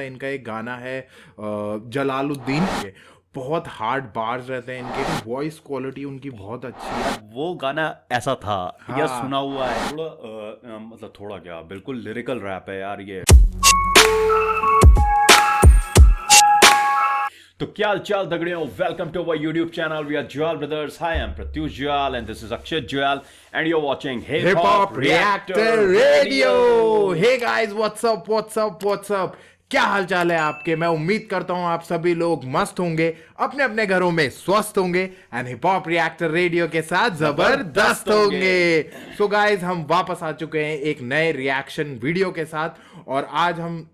इनका एक गाना है जलालुद्दीन के। बहुत हार्ड बार्स रहते हैं इनके, वॉइस क्वालिटी उनकी बहुत अच्छी है। वो गाना ऐसा था या हाँ। सुना हुआ है थोड़ा मतलब थोड़ा क्या बिल्कुल लिरिकल रैप है यार ये। तो क्या हाल चाल दगड़ियों, welcome to our YouTube channel. We are Jwal brothers. Hi, I am Pratyush Jwal and this is Akshay Jwal and you are watching hip hop reactor radio. Hey guys, what's up. क्या हाल चाल है आपके? मैं उम्मीद करता हूं आप सभी लोग मस्त होंगे, अपने अपने घरों में स्वस्थ होंगे and hip hop reactor radio के साथ जबरदस्त होंगे। सो गाइस, हम वापस आ चुके हैं एक नए रिएक्शन वीडियो के साथ। और आज हम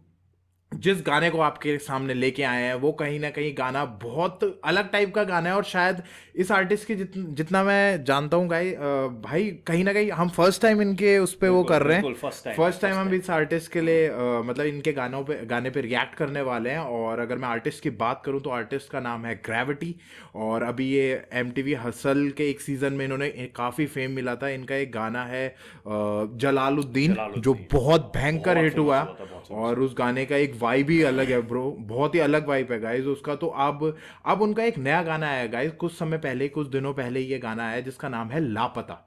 जिस गाने को आपके सामने लेके आए हैं वो कहीं ना कहीं गाना बहुत अलग टाइप का गाना है। और शायद इस आर्टिस्ट की जितना मैं जानता हूँ भाई कहीं ना कहीं हम फर्स्ट टाइम इनके उस पे वो कर रहे हैं। फर्स्ट टाइम हम इस आर्टिस्ट के लिए मतलब इनके गाने पे रिएक्ट करने वाले हैं। और अगर मैं आर्टिस्ट की बात करूँ तो आर्टिस्ट का नाम है ग्रेविटी। और अभी ये MTV हसल के एक सीजन में इन्होंने काफ़ी फेम मिला था। इनका एक गाना है जलालुद्दीन, जो बहुत भयंकर हिट हुआ। और उस गाने का एक वाइब ही अलग है ब्रो, बहुत ही अलग वाइब है गाइज उसका। तो अब उनका एक नया गाना आया गाइज, कुछ समय पहले, कुछ दिनों पहले ये गाना आया जिसका नाम है लापता।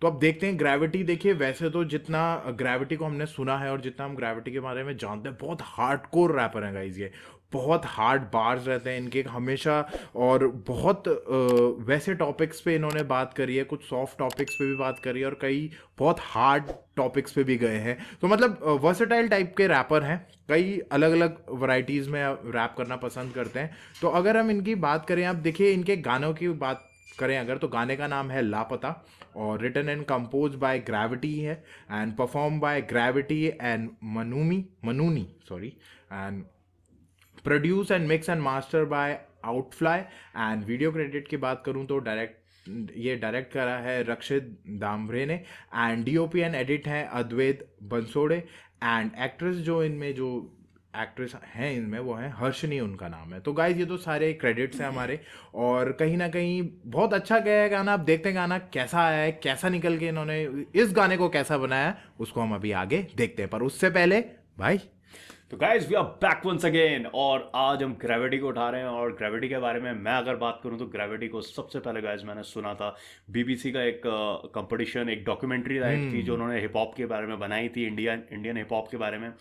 तो अब देखते हैं ग्रेविटी। देखिए, वैसे तो जितना ग्रेविटी को हमने सुना है और जितना हम ग्रेविटी के बारे में जानते हैं, बहुत हार्डकोर रैपर हैं गाइज ये। बहुत हार्ड बार्स रहते हैं इनके हमेशा। और बहुत वैसे टॉपिक्स पे इन्होंने बात करी है, कुछ सॉफ्ट टॉपिक्स पे भी बात करी है और कई बहुत हार्ड टॉपिक्स पे भी गए हैं। तो मतलब वर्सेटाइल टाइप के रैपर हैं, कई अलग अलग वैरायटीज़ में रैप करना पसंद करते हैं। तो अगर हम इनकी बात करें, आप देखिए इनके गानों की बात करें अगर, तो गाने का नाम है लापता और written and compose by Gravity है and perform by Gravity and Manuni and produce and mix and master by Outfly. And video credit की बात करूं तो डायरेक्ट करा है रक्षित दामरे ने एंड DOP एंड एडिट है अद्वैत बंसोड़े। एंड एक्ट्रेस जो एक्ट्रेस हैं इनमें वो है हर्षनी, उनका नाम है। तो गाइज ये तो सारे क्रेडिट्स हैं हमारे। और कहीं ना कहीं बहुत अच्छा गया है गाना। अब देखते हैं गाना कैसा आया है, कैसा निकल के इन्होंने इस गाने को कैसा बनाया, उसको हम अभी आगे देखते हैं। पर उससे पहले भाई, तो guys we are back once again और आज हम ग्रेविटी को उठा रहे हैं। और ग्रेविटी के बारे में मैं अगर बात करूं तो ग्रेविटी को सबसे पहले गाइस मैंने सुना था BBC का एक कंपटीशन, एक डॉक्यूमेंट्री थी जो उन्होंने हिप हॉप के बारे में बनाई थी, इंडियन हिप हॉप के बारे में।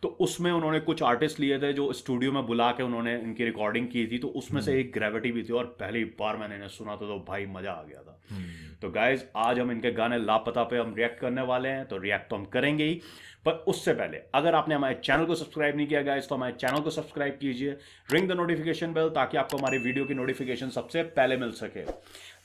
तो उसमें उन्होंने कुछ आर्टिस्ट लिए थे जो स्टूडियो में बुला के उन्होंने इनकी रिकॉर्डिंग की थी। तो उसमें से एक ग्रेविटी भी थी और पहली बार मैंने इन्हें सुना था तो भाई मजा आ गया था। तो गाइज आज हम इनके गाने लापता पे हम रिएक्ट करने वाले हैं। तो रिएक्ट तो हम करेंगे ही, पर उससे पहले अगर आपने हमारे चैनल को सब्सक्राइब नहीं किया गाइज तो हमारे चैनल को सब्सक्राइब कीजिए, रिंग द नोटिफिकेशन बेल, ताकि आपको हमारे वीडियो की नोटिफिकेशन सबसे पहले मिल सके।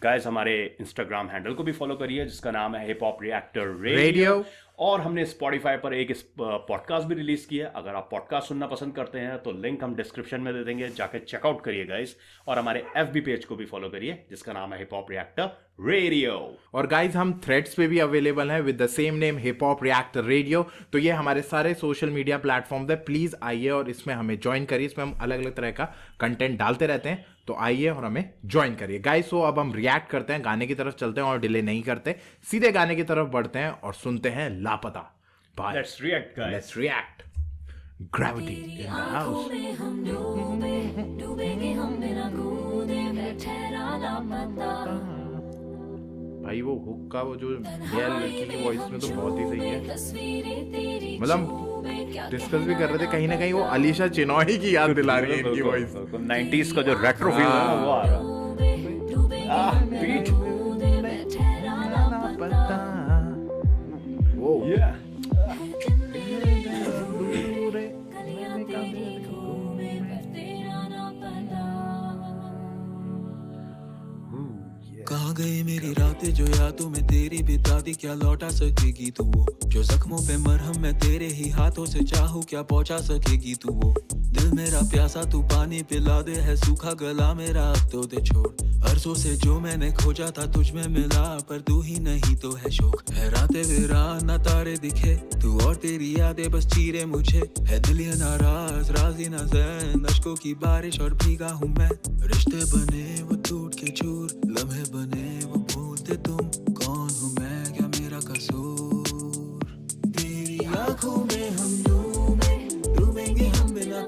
गाइज हमारे इंस्टाग्राम हैंडल को भी फॉलो करिए जिसका नाम है हिप हॉप रिएक्टर रेडियो। और हमने स्पॉटिफाई पर एक पॉडकास्ट भी रिलीज किया है। अगर आप पॉडकास्ट सुनना पसंद करते हैं तो लिंक हम डिस्क्रिप्शन में दे देंगे, जाके चेकआउट करिए गाइस। और हमारे FB पेज को भी फॉलो करिए जिसका नाम है हिप हॉप रिएक्टर रेडियो। और गाइज हम थ्रेड्स पे भी अवेलेबल हैं with the same name hip hop reactor radio. तो ये हमारे सारे सोशल मीडिया प्लेटफॉर्म है, प्लीज आइए और इसमें हमें ज्वाइन करिए। इसमें हम अलग अलग तरह का कंटेंट डालते रहते हैं, तो आइए और हमें ज्वाइन करिए गाइस। सो अब हम रिएक्ट करते हैं, गाने की तरफ चलते हैं और डिले नहीं करते, सीधे गाने की तरफ बढ़ते हैं और सुनते हैं लापता। Bye, let's react guys, let's react. Gravity in the house. भाई वो हुक का वो जो रियल लड़की की वॉइस में तो बहुत ही सही है। मतलब डिस्कस भी कर रहे थे, कहीं ना कहीं वो अलीशा चिनॉय की याद दिला रही है इनकी वॉइस। 90s का जो रेट्रो फील है ना वो आ रहा है। बीट वो कहाँ गई मेरी रातें जो यादों में तेरी बिता दी, क्या लौटा सकेगी तू वो जो जख्मों पे मरहम मैं तेरे ही हाथों से चाहूँ, क्या पहुँचा सकेगी तू वो दिल मेरा प्यासा तू पानी पिला दे, है सूखा गला मेरा अब तो दे छोड़। अरसों से जो मैंने खोजा था तुझ में मिला, पर तू ही नहीं तो है शौक। है रातें वीरान ना तारे दिखे, तू और तेरी यादें बस चीरे मुझे। है दिल ये नाराज राजी ना ज़ैन, अश्कों की बारिश और भीगा हूँ मैं। रिश्ते बने वो टूट के चूर, लम्हे बने वो भूलते तुम। कौन हूँ मैं, क्या मेरा कसूर? तेरी आंखों में हम डूबेंगे हम बिना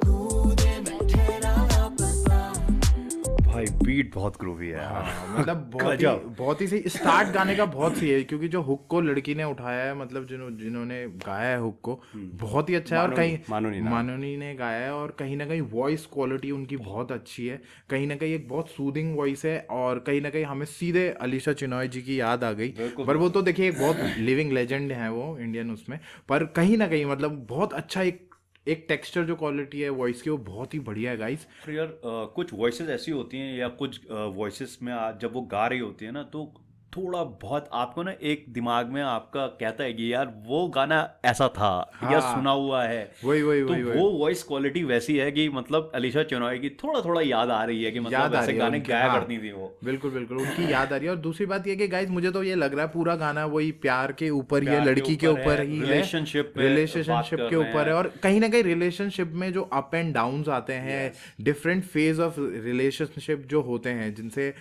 बीट बहुत ग्रूवी है यार। मतलब गजब। बहुत ही सही स्टार्ट गाने का, बहुत सही है, क्योंकि जो हुक को लड़की ने उठाया है, मतलब जिन्होंने गाया है हुक को, बहुत ही अच्छा है। और कहीं मानोनी ने गाया है, और कहीं ना कहीं वॉइस क्वालिटी उनकी बहुत अच्छी है, कहीं ना कहीं एक बहुत सूदिंग वॉइस है, और कहीं ना कहीं हमें सीधे अलीशा चिनॉय जी की याद आ गई। पर वो तो देखिए एक बहुत लिविंग लेजेंड है वो इंडियन उसमें, पर कहीं ना कहीं मतलब बहुत अच्छा एक टेक्सचर जो क्वालिटी है वॉइस की, वो बहुत ही बढ़िया है गाइस। फिर यार कुछ वॉइसेस ऐसी होती हैं, या कुछ वॉइसेस में जब वो गा रही होती है ना, तो थोड़ा बहुत आपको ना एक दिमाग में आपका कहता है कि यार वो गाना ऐसा था, या सुना हुआ है। वही तो वो वॉइस क्वालिटी वैसी है कि मतलब अलीशा चिनॉय की थोड़ा थोड़ा याद आ रही है कि मतलब ऐसे गाने गाया करती थी वो। बिल्कुल बिल्कुल उनकी याद आ रही है। और दूसरी बात ये कि गाइस मुझे तो ये लग रहा है पूरा गाना वही प्यार के ऊपर ही है, लड़की के ऊपर ही है, रिलेशनशिप के ऊपर है। और कहीं ना कहीं रिलेशनशिप में जो अप एंड डाउन्स आते हैं, डिफरेंट फेज ऑफ रिलेशनशिप जो होते हैं, जिनसे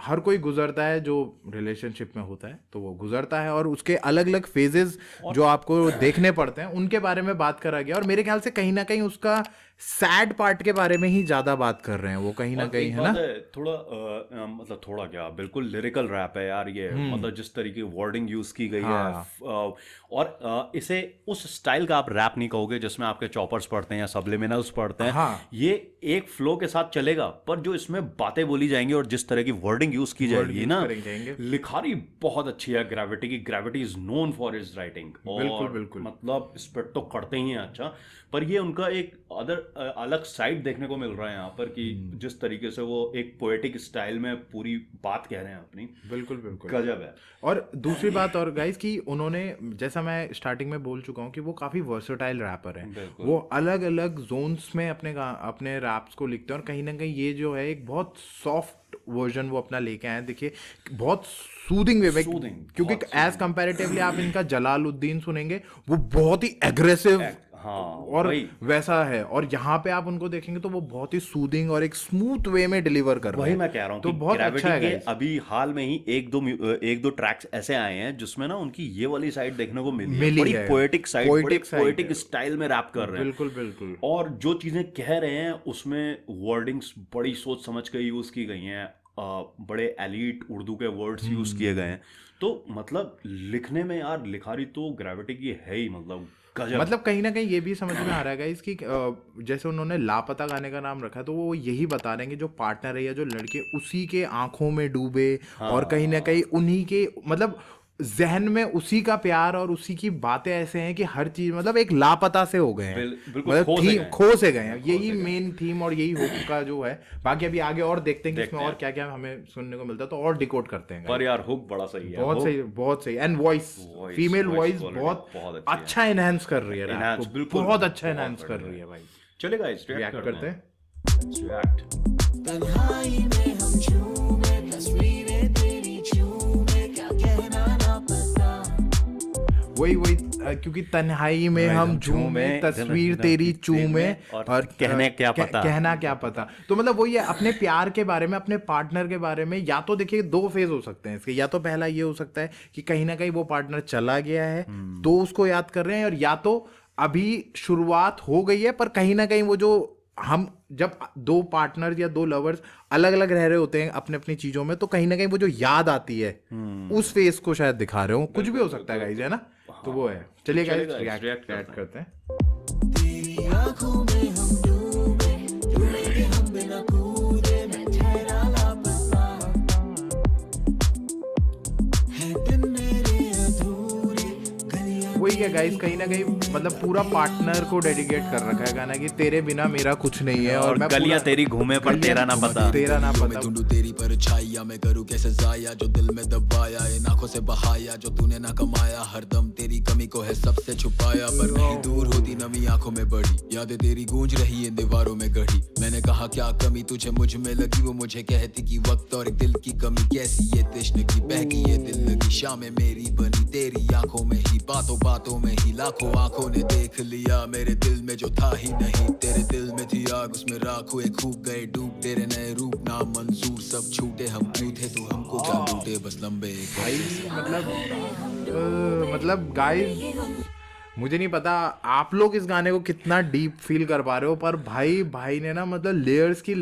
हर कोई गुजरता है, जो रिलेशनशिप में होता है तो वो गुजरता है, और उसके अलग अलग फेजेस जो आपको देखने पड़ते हैं, उनके बारे में बात करा गया। और मेरे ख्याल से कहीं ना कहीं उसका सैड पार्ट के बारे में ही ज्यादा बात कर रहे हैं वो, कहीं ना कहीं, है ना। थोड़ा मतलब थोड़ा क्या, बिल्कुल लिरिकल रैप है यार ये। मतलब जिस तरीके की वर्डिंग यूज की गई है, और इसे उस स्टाइल का आप रैप नहीं कहोगे जिसमें आपके चॉपर्स पढ़ते हैं या सबलिमिनल्स पढ़ते हैं। ये एक फ्लो के साथ चलेगा, पर जो इसमें बातें बोली जाएंगी और जिस तरह की वर्डिंग यूज की जाएगी ना, लिखारी बहुत अच्छी है ग्रेविटी की। Gravity is known for his writing, और बिल्कुल मतलब स्प्रेड तो करते ही हैं अच्छा, पर ये उनका एक अलग साइड देखने को मिल रहा है यहाँ पर, कि जिस तरीके से वो एक पोएटिक स्टाइल में पूरी बात कह रहे हैं अपनी। बिल्कुल गजब है। और दूसरी बात और गाइस कि उन्होंने, जैसा मैं स्टार्टिंग में बोल चुका हूँ कि वो काफी वर्सेटाइल रैपर है, वो अलग अलग जोन्स में अपने रैप्स को लिखते हैं, और कहीं ना कहीं ये जो है एक बहुत सॉफ्ट वर्जन वो अपना लेके आए हैं। देखिए बहुत सूदिंग वे में, क्योंकि एज कंपैरेटिवली आप इनका जलालुद्दीन सुनेंगे, वो बहुत ही एग्रेसिव और वैसा है, और यहाँ पे आप उनको देखेंगे तो वो बहुत ही सूदिंग और एक स्मूथ वे में डिलीवर कर रहे हैं। वही मैं कह रहा हूँ, तो बहुत अच्छा है। अभी हाल में ही एक दो ट्रैक्स ऐसे आए हैं जिसमें ना उनकी ये वाली साइड देखने को मिली है, बड़ी पोएटिक साइड, बड़ी पोएटिक स्टाइल में रैप कर रहे हैं। बिल्कुल। और जो चीजें कह रहे हैं उसमें वर्डिंग्स बड़ी सोच समझ के यूज की गई हैं, बड़े एलीट उर्दू के वर्ड्स यूज किए गए हैं। तो मतलब लिखने में यार लिखारी तो ग्रेविटी की है ही, मतलब कहीं ना कहीं ये भी समझ में आ रहा है इसकी, जैसे उन्होंने लापता गाने का नाम रखा है, तो वो यही बता रहे हैं कि जो पार्टनर है या जो लड़के, उसी के आंखों में डूबे, और कहीं ना कहीं उन्हीं के मतलब जहन में उसी का प्यार और उसी की बातें ऐसे हैं कि हर चीज मतलब एक लापता से हो गए हैं, मतलब खो से गए हैं। यही मेन थीम और यही हुक का जो है। बाकी अभी आगे और देखते हैं कि इसमें और क्या क्या हमें सुनने को मिलता है, तो और डिकोड करते हैं। पर यार हुक बड़ा सही है, बहुत सही। एंड वॉइस, फीमेल वॉइस बहुत अच्छा एनहांस कर रही है, बहुत अच्छा एनहांस कर रही है भाई। चलेगा, रिएक्ट करते हैं। वही क्योंकि तन्हाई में हम झूमे, तस्वीर तेरी चूमे, और कहना क्या पता। तो मतलब वही है, अपने प्यार के बारे में, अपने पार्टनर के बारे में। या तो देखिए दो फेज हो सकते हैं इसके, या तो पहला ये हो सकता है कि कहीं ना कहीं वो पार्टनर चला गया है तो उसको याद कर रहे हैं, और या तो अभी शुरुआत हो गई है, पर कहीं ना कहीं वो जो हम जब दो पार्टनर या दो लवर्स अलग अलग रह रहे होते हैं अपने अपनी चीजों में, तो कहीं ना कहीं वो जो याद आती है उस फेज को शायद दिखा रहे हो। कुछ भी हो सकता है गाइस, है ना। तो वो है। चलिए गाइस रिएक्ट करते हैं। तेरी आंखों में हम डूबे, डूबेंगे हम बिना कूदे, मैं ठहरा लापता, है दिन मेरे अधूरे, वही है गाइस, कहीं ना कहीं मतलब पूरा पार्टनर को डेडिकेट कर रखा है गाना कि तेरे बिना मेरा कुछ नहीं है, और मैं गलियां तेरी घूमे पर तेरा ना पता, मैं ढूंढूं तेरी परछाइयां, मैं करूं कैसे जाया जो दिल में दबाया, इन आंखों से बहाया जो तूने ना कमाया, हरदम तेरी कमी को है सबसे छुपाया, पर नहीं दूर होती नमी आंखों में बड़ी, यादें तेरी गूंज रही इन दीवारों में गढ़ी, मैंने कहा क्या कमी तुझे मुझ में लगी, वो मुझे कहती कि वक्त और एक दिल की कमी, कैसी ये तश्न की बहकी ये दिल लगी, शामें मेरी बनी तेरी आंखों में ही, बातों में ही लाखों आंखों ने देख लिया, मेरे दिल में जो था ही नहीं, तेरे दिल में थी आग उसमें राख हुए, खूब गए डूब, तेरे नए रूप ना मंजूर, सब छूटे, हम क्यों थे तू हमको क्या लूटे, बस लंबे भाई। मतलब गाइस मुझे नहीं पता आप लोग इस गाने को कितना डीप फील कर पा रहे हो, पर भाई ने ना मतलब लेयर्स की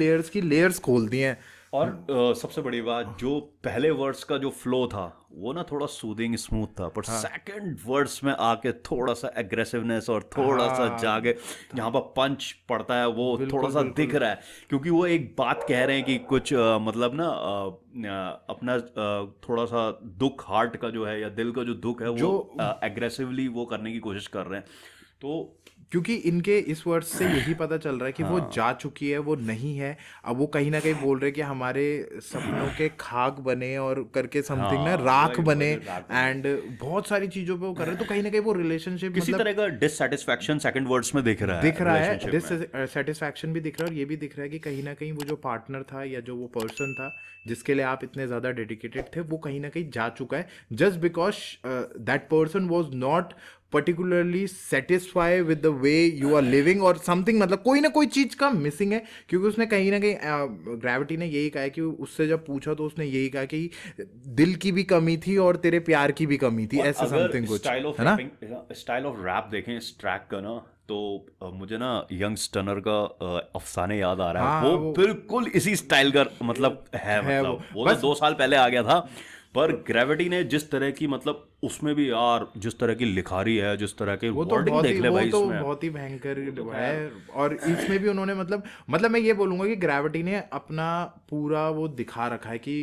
लेयर्स खोल दी हैं। और सबसे बड़ी बात, जो पहले वर्ड्स का जो फ्लो था वो ना थोड़ा सूदिंग स्मूथ था, पर सेकंड वर्ड्स में आके थोड़ा सा एग्रेसिवनेस और थोड़ा सा जागे जहाँ पर पंच पड़ता है वो थोड़ा सा दिख रहा है, क्योंकि वो एक बात कह रहे हैं कि कुछ मतलब ना अपना थोड़ा सा दुख, हार्ट का जो है या दिल का जो दुख है वो एग्रेसिवली वो करने की कोशिश कर रहे हैं। तो क्योंकि इनके इस वर्ड से यही पता चल रहा है कि वो जा चुकी है, वो नहीं है। अब वो कहीं ना कहीं बोल रहे हैं कि हमारे सपनों के खाक बने और करके समथिंग ना राख बने, एंड बहुत सारी चीजों पे वो कर रहे हैं। तो कहीं ना कहीं वो रिलेशनशिप किसी तरह का डिससैटिस्फैक्शन सेकंड वर्ड्स में दिख रहा है, डिससैटिस्फैक्शन भी दिख रहा है, और ये भी दिख रहा है कि कहीं ना कहीं वो जो पार्टनर था या जो वो पर्सन था जिसके लिए आप इतने ज्यादा डेडिकेटेड थे, वो कहीं ना कहीं जा चुका है, just because that person was not particularly satisfied with the way you are living और समथिंग, मतलब कोई ना कोई चीज का मिसिंग है। क्योंकि उसने कहीं ना कहीं ग्रेविटी ने यही कहा है कि उससे जब पूछा तो उसने यही कहा कि दिल की भी कमी थी और तेरे प्यार की भी कमी थी, ऐसा समथिंग कुछ है ना। स्टाइल ऑफ रैप देखें इस ट्रैक का ना, तो मुझे ना यंग स्टनर का अफसाने याद आ रहा है। वो बिल्कुल इसी स्टाइल का मतलब है मतलब वो तो 2 साल पहले आ गया था, पर ग्रेविटी ने जिस तरह की मतलब उसमें भी यार जिस तरह की लिखारी है, जिस तरह के वर्डिंग देख ले भाई, इसमें बहुत ही भयंकर है। और इसमें भी उन्होंने मतलब मैं ये बोलूंगा कि ग्रेविटी ने अपना पूरा वो दिखा रखा है कि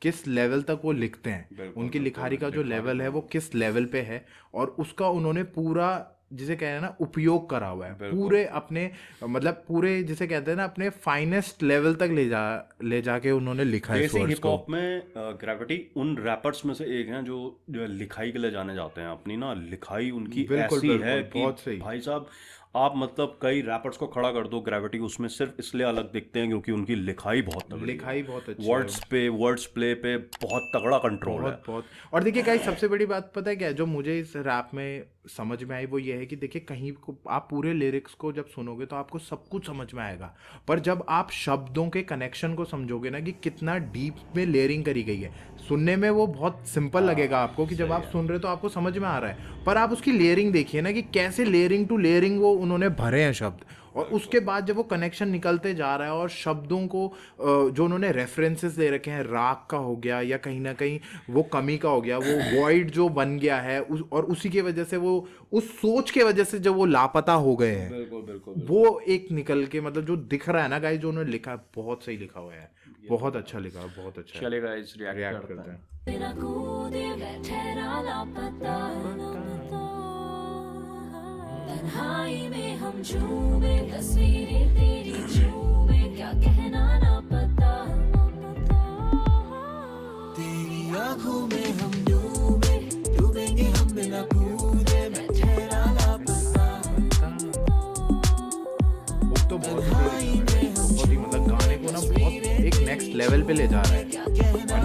किस लेवल तक वो लिखते हैं, उनकी लिखारी का जो लेवल है वो किस लेवल पे है, और उसका उन्होंने पूरा जिसे कहते हैं ना उपयोग करा हुआ है, पूरे अपने मतलब पूरे जिसे कहते हैं ना अपने फाइनेस्ट लेवल तक ले जाके उन्होंने लिखा है। हिप हॉप में ग्रेविटी उन रैपर्स में से एक हैं जो लिखाई के लिए जाने जाते हैं। अपनी ना लिखाई उनकी ऐसी है कि बहुत सही भाई साहब, आप मतलब कई रैपर्स को खड़ा कर दो, ग्रेविटी उसमें सिर्फ इसलिए अलग दिखते हैं क्योंकि उनकी लिखाई बहुत तगड़ी, लिखाई बहुत अच्छी, वर्ड्स प्ले पे बहुत तगड़ा कंट्रोल है बहुत। और देखिए गाइस, सबसे बड़ी बात पता है क्या है जो मुझे इस रैप में समझ में आई, वो ये है कि देखिए कहीं को आप पूरे लिरिक्स को जब सुनोगे तो आपको सब कुछ समझ में आएगा, पर जब आप शब्दों के कनेक्शन को समझोगे ना कि कितना डीप में लेयरिंग करी गई है, सुनने में वो बहुत सिंपल लगेगा आपको कि जब आप सुन रहे हो तो आपको समझ में आ रहा है, पर आप उसकी लेयरिंग देखिए ना कि कैसे लेयरिंग टू लेयरिंग वो उन्होंने भरे हैं शब्द, और उसके बाद जब वो कनेक्शन निकलते जा रहा है और शब्दों को जो उन्होंने रेफरेंसेस दे रखे हैं, राग का हो गया या कहीं ना कहीं वो कमी का हो गया, वो वॉइड जो बन गया है और उसी की वजह से वो उस सोच के वजह से जब वो लापता हो गए हैं, बिल्कुल। वो एक निकल के मतलब जो दिख रहा है ना गाइस, जो उन्होंने लिखा है बहुत सही लिखा हुआ है, बहुत अच्छा लिखा है, बहुत अच्छा। चलिए गाइस रिएक्ट करते हैं। तन्हाई में हम झूमे, तस्वीरें तेरी झूमे, क्या कहना ना पता, तेरी आंखों में हम डूबे, डूबेंगे हम बिना कूदे, मैं ठहरा लापता। वो तो बहुत ही मतलब गाने को ना बहुत एक नेक्स्ट लेवल पे ले जा रहा है,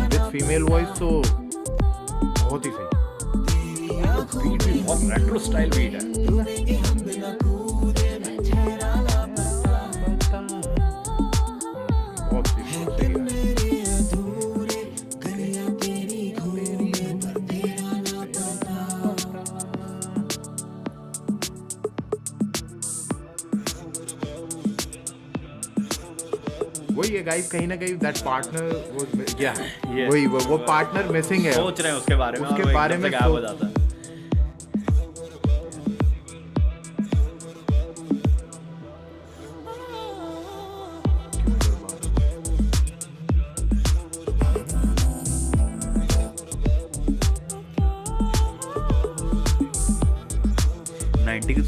विद फीमेल वॉइस तो बहुत ही सही। बीट भी बहुत रेट्रो स्टाइल बीट है। वही है गाइस, कहीं ना कहीं दैट पार्टनर वही वो पार्टनर मिसिंग है, सोच रहे हैं उसके बारे में, उसके बारे में क्या हो जाता है।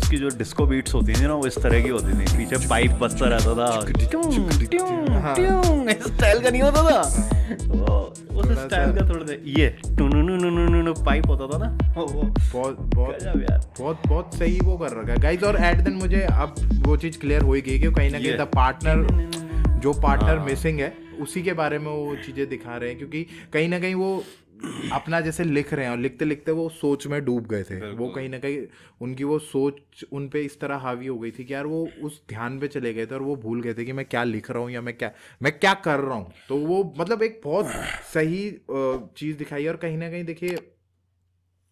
की जो डिस्को बीट्स होती थी ना वो इस तरह की होती थी, पीछे पाइप बजता रहता था, स्टाइल का नहीं होता था उस स्टाइल का, थोड़ा ये पाइप होता था ना, बहुत सही वो कर रखा है गाइस। और एट देन मुझे अब वो चीज क्लियर हो गई कि कहीं ना कहीं द पार्टनर जो पार्टनर मिसिंग है उसी के बारे में वो चीजें दिखा रहे हैं, क्योंकि कहीं ना कहीं वो अपना जैसे लिख रहे हैं और लिखते लिखते वो सोच में डूब गए थे, वो कहीं ना कहीं उनकी वो सोच उन पे इस तरह हावी हो गई थी कि यार वो उस ध्यान पे चले गए थे और वो भूल गए थे कि मैं क्या लिख रहा हूँ या मैं क्या कर रहा हूँ। तो वो मतलब एक बहुत सही चीज़ दिखाई है, और कहीं ना कहीं देखिए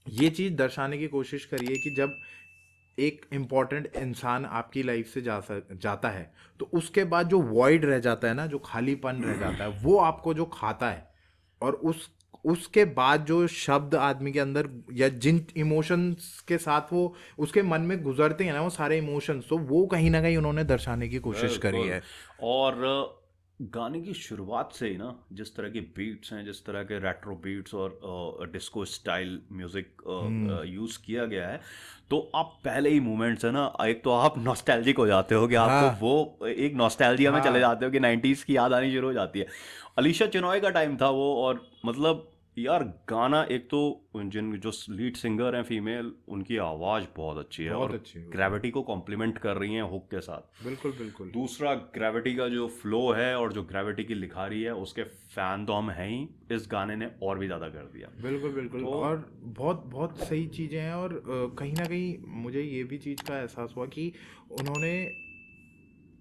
ये चीज़ दर्शाने की कोशिश करिए कि जब एक इम्पॉर्टेंट इंसान आपकी लाइफ से जाता है, तो उसके बाद जो वॉइड रह जाता है ना, जो खालीपन रह जाता है, वो आपको जो खाता है, और उसके बाद जो शब्द आदमी के अंदर या जिन इमोशंस के साथ वो उसके मन में गुजरते हैं ना, वो सारे इमोशंस, तो वो कहीं ना कहीं उन्होंने दर्शाने की कोशिश करी है। और गाने की शुरुआत से ही ना, जिस तरह के बीट्स हैं, जिस तरह के रेट्रो बीट्स और डिस्को स्टाइल म्यूजिक यूज किया गया है, तो आप पहले ही मोमेंट्स है ना, एक तो आप नॉस्टैल्जिक हो जाते हो कि आपको वो एक नॉस्टैल्जिया में चले जाते हो कि 90s की याद आनी शुरू हो जाती है। अलीशा चिनॉय का टाइम था वो, और मतलब यार गाना, एक तो जो लीड सिंगर हैं फीमेल, उनकी आवाज़ बहुत अच्छी है, बहुत और अच्छी है। ग्रेविटी को कॉम्प्लीमेंट कर रही हैं हुक के साथ। बिल्कुल बिल्कुल। दूसरा, ग्रेविटी का जो फ्लो है और जो ग्रेविटी की लिखारी है, उसके फैन तो हम हैं ही, इस गाने ने और भी ज़्यादा कर दिया। बिल्कुल बिल्कुल। और बहुत बहुत सही चीज़ें हैं, और कहीं ना कहीं मुझे ये भी चीज़ का एहसास हुआ कि उन्होंने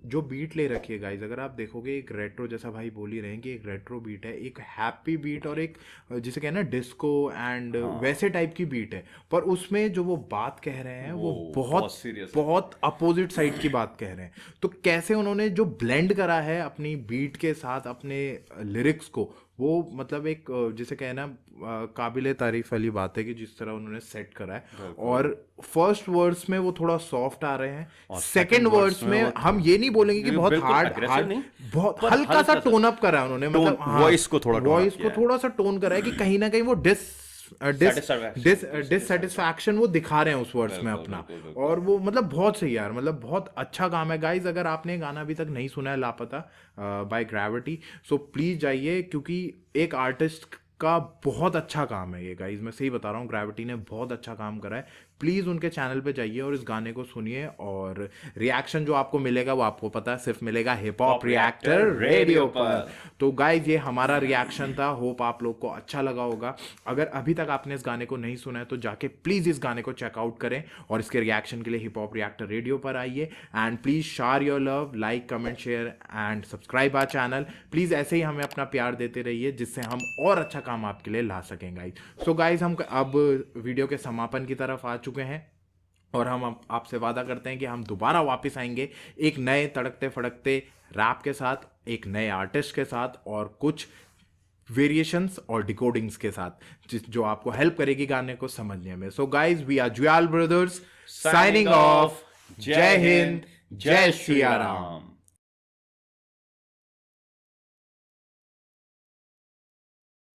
जो बीट ले रखी है गाइज, अगर आप देखोगे, एक रेट्रो, जैसा भाई बोल ही रहे हैं कि एक रेट्रो बीट है, एक हैप्पी बीट, और एक जिसे कहना डिस्को एंड वैसे टाइप की बीट है, पर उसमें जो वो बात कह रहे हैं वो बहुत serious बहुत अपोजिट साइड की बात कह रहे हैं। तो कैसे उन्होंने जो ब्लेंड करा है अपनी बीट के साथ अपने लिरिक्स को, वो मतलब एक जिसे कहना काबिले तारीफ वाली बात है कि जिस तरह उन्होंने सेट करा है। और फर्स्ट वर्ड्स में वो थोड़ा सॉफ्ट आ रहे हैं, सेकंड वर्ड्स में हम ये नहीं बोलेंगे कि बहुत बिल्कुल हार्ड aggressive हार्ड, नहीं, बहुत पर हल्का सा टोन अप करा है उन्होंने, मतलब वॉइस को थोड़ा tone up वॉइस किया को है। थोड़ा सा टोन करा है कि कहीं ना कहीं वो डिससेटिस्फैक्शन वो दिखा रहे हैं उस वर्ड्स में अपना। और वो मतलब बहुत सही यार, मतलब बहुत अच्छा काम है गाइज। अगर आपने गाना अभी तक नहीं सुना है लापता बाय ग्रेविटी, सो प्लीज जाइए, क्योंकि एक आर्टिस्ट का बहुत अच्छा काम है ये गाइज, मैं सही बता रहा हूँ, ग्रेविटी ने बहुत अच्छा काम करा है। प्लीज़ उनके चैनल पे जाइए और इस गाने को सुनिए, और रिएक्शन जो आपको मिलेगा वो आपको पता है, सिर्फ मिलेगा हिप हॉप रिएक्टर रेडियो पर। तो गाइज ये हमारा रिएक्शन था, होप आप लोग को अच्छा लगा होगा। अगर अभी तक आपने इस गाने को नहीं सुना है तो जाके प्लीज़ इस गाने को चेकआउट करें, और इसके रिएक्शन के लिए हिप हॉप रिएक्टर रेडियो पर आइए। And please share your love, like comment share and subscribe our channel. Please ऐसे ही हमें अपना प्यार देते रहिए, जिससे हम और अच्छा काम आपके लिए ला सकें गाइज। सो गाइज हम अब वीडियो के समापन की तरफ आ चुके हैं, और हम आपसे वादा करते हैं कि हम दोबारा वापस आएंगे एक नए तड़कते फड़कते रैप के साथ, एक नए आर्टिस्ट के साथ, और कुछ वेरिएशंस और डिकोडिंग्स के साथ, जो आपको हेल्प करेगी गाने को समझने में। So guys, we are Jwal brothers signing off. जय हिंद, जय श्री राम।